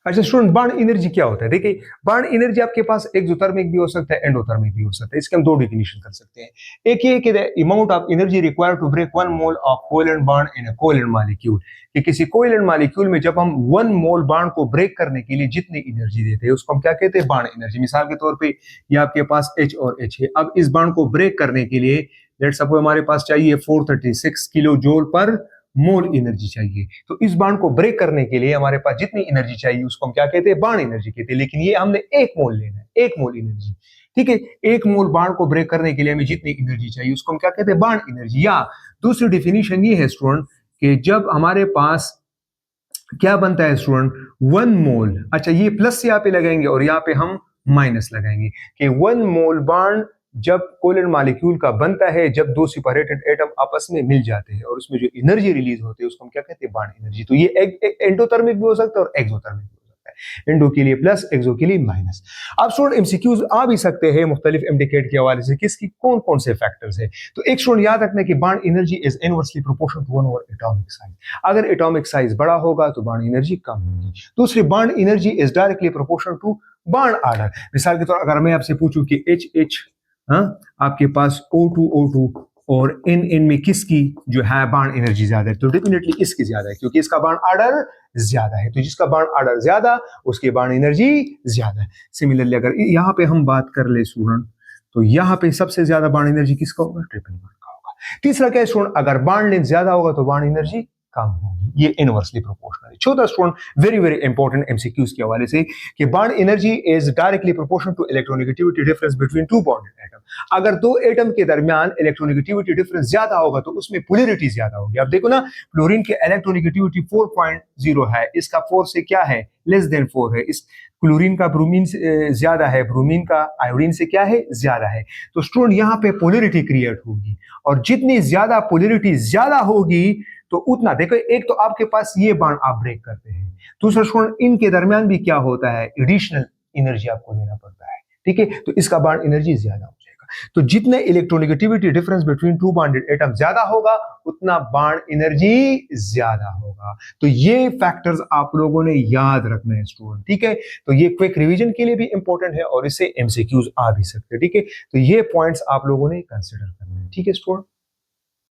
अच्छा स्टूडेंट, बार्न एनर्जी क्या होता है? देखिए, बार्न एनर्जी आपके पास एक्सोथर्मिक भी हो सकता है, एंडोथर्मिक भी हो सकता है। इसके हम दो डिफिनेशन कर सकते हैं। एक ये कि the amount of energy required to break 1 mole of covalent bond in a covalent molecule, कि किसी कोवेलेंट मॉलिक्यूल में जब हम 1 मोल बॉन्ड को ब्रेक करने के लिए जितनी एनर्जी देते हैं उसको हम क्या कहते हैं? बार्न एनर्जी। मिसाल के तौर पे ये आपके पास H और H है। अब इस बॉन्ड को ब्रेक करने के लिए लेट्स सपोज हमारे पास चाहिए 436 किलो जूल पर मोल एनर्जी चाहिए। तो इस बाण को ब्रेक करने के लिए हमारे पास जितनी एनर्जी चाहिए उसको हम क्या कहते हैं? बाण एनर्जी कहते हैं। लेकिन ये हमने 1 मोल लेना है, 1 मोल एनर्जी। ठीक है, 1 मोल बाण को ब्रेक करने के लिए हमें जितनी एनर्जी चाहिए उसको हम क्या कहते हैं? बाण एनर्जी। या दूसरी डिफिनीशन ये है स्टूडेंट कि जब हमारे पास क्या बनता है स्टूडेंट? 1 मोल, अच्छा ये प्लस यहाँ पे लगाएंगे और यहाँ पे हम माइनस लगाएंगे कि 1 मोल बॉन्ड जब कोवेलेंट मॉलिक्यूल का बनता है, जब दो सेपरेटेड एटम आपस में मिल जाते हैं और उसमें जो एनर्जी रिलीज होती है उसको हम क्या कहते हैं? Bond energy. तो ये एंडोथर्मिक भी हो सकता है और एक्सोथर्मिक भी हो सकता है। एंडो के लिए प्लस, एक्सो के लिए माइनस। अब स्टूडेंट एमसीक्यूज आ भी सकते हैं मुख्तलिफ इंडिकेट के हवाले से, किसकी कौन कौन से फैक्टर्स है। तो एक स्टूडेंट याद रखना कि bond energy is inversely proportional to 1 over atomic size. अगर एटॉमिक साइज बड़ा होगा तो बॉन्ड एनर्जी कम होगी। दूसरी, bond energy is directly proportional to bond order. मिसाल के तौर अगर मैं आपसे पूछूं कि HH, हाँ, आपके पास O2 और N में किसकी जो है बॉन्ड एनर्जी ज्यादा है? तो डेफिनेटली इसकी ज्यादा है, क्योंकि इसका बॉन्ड ऑर्डर ज्यादा है। तो जिसका बॉन्ड ऑर्डर ज्यादा उसके बॉन्ड एनर्जी ज्यादा है। सिमिलरली अगर यहाँ पे हम बात कर ले स्टूडेंट, तो यहाँ पे सबसे ज्यादा बॉन्ड एनर्जी किसका होगा? ट्रिपल बॉन्ड का होगा। तीसरा क्या है स्टूडेंट? अगर बॉन्ड लेंथ ज्यादा होगा तो बॉन्ड एनर्जी कम होगी। ये इनवर्सली प्रोपोर्शनल है। चौथा student, very very important MCQs के हवाले से, कि bond energy is directly proportional to electronegativity difference between two bonded atom. अगर दो एटम के दरमियान इलेक्ट्रोनेगेटिविटी डिफरेंस ज्यादा होगा तो उसमें पोलैरिटी ज्यादा होगी। अब देखो ना, फ्लोरीन की इलेक्ट्रोनेगेटिविटी 4.0 है, इसका 4 से क्या है? लेस देन 4 है। इस क्लोरीन का ब्रोमीन से ज्यादा है, ब्रोमीन का आयोडीन से क्या है? ज्यादा है। तो स्टूडेंट यहाँ पे पोलैरिटी क्रिएट होगी, और जितनी ज्यादा पोलैरिटी ज्यादा होगी तो उतना, देखो एक तो आपके पास ये बॉन्ड आप ब्रेक करते हैं, दूसरा स्टूडेंट इनके दरमियान भी क्या होता है? एडिशनल एनर्जी आपको देना पड़ता है। ठीक है, तो इसका बॉन्ड एनर्जी ज्यादा हो जाएगा। तो जितने electronegativity difference between two bonded atom ज्यादा होगा उतना बॉन्ड एनर्जी ज्यादा होगा। तो ये फैक्टर्स आप लोगों ने याद रखना है स्टूडेंट। ठीक है, तो ये क्विक रिवीजन के लिए भी इंपॉर्टेंट है और इससे एमसीक्यूज आ भी सकते हैं। ठीक है, तो ये पॉइंट्स आप लोगों ने कंसिडर करना है। ठीक है स्टूडेंट।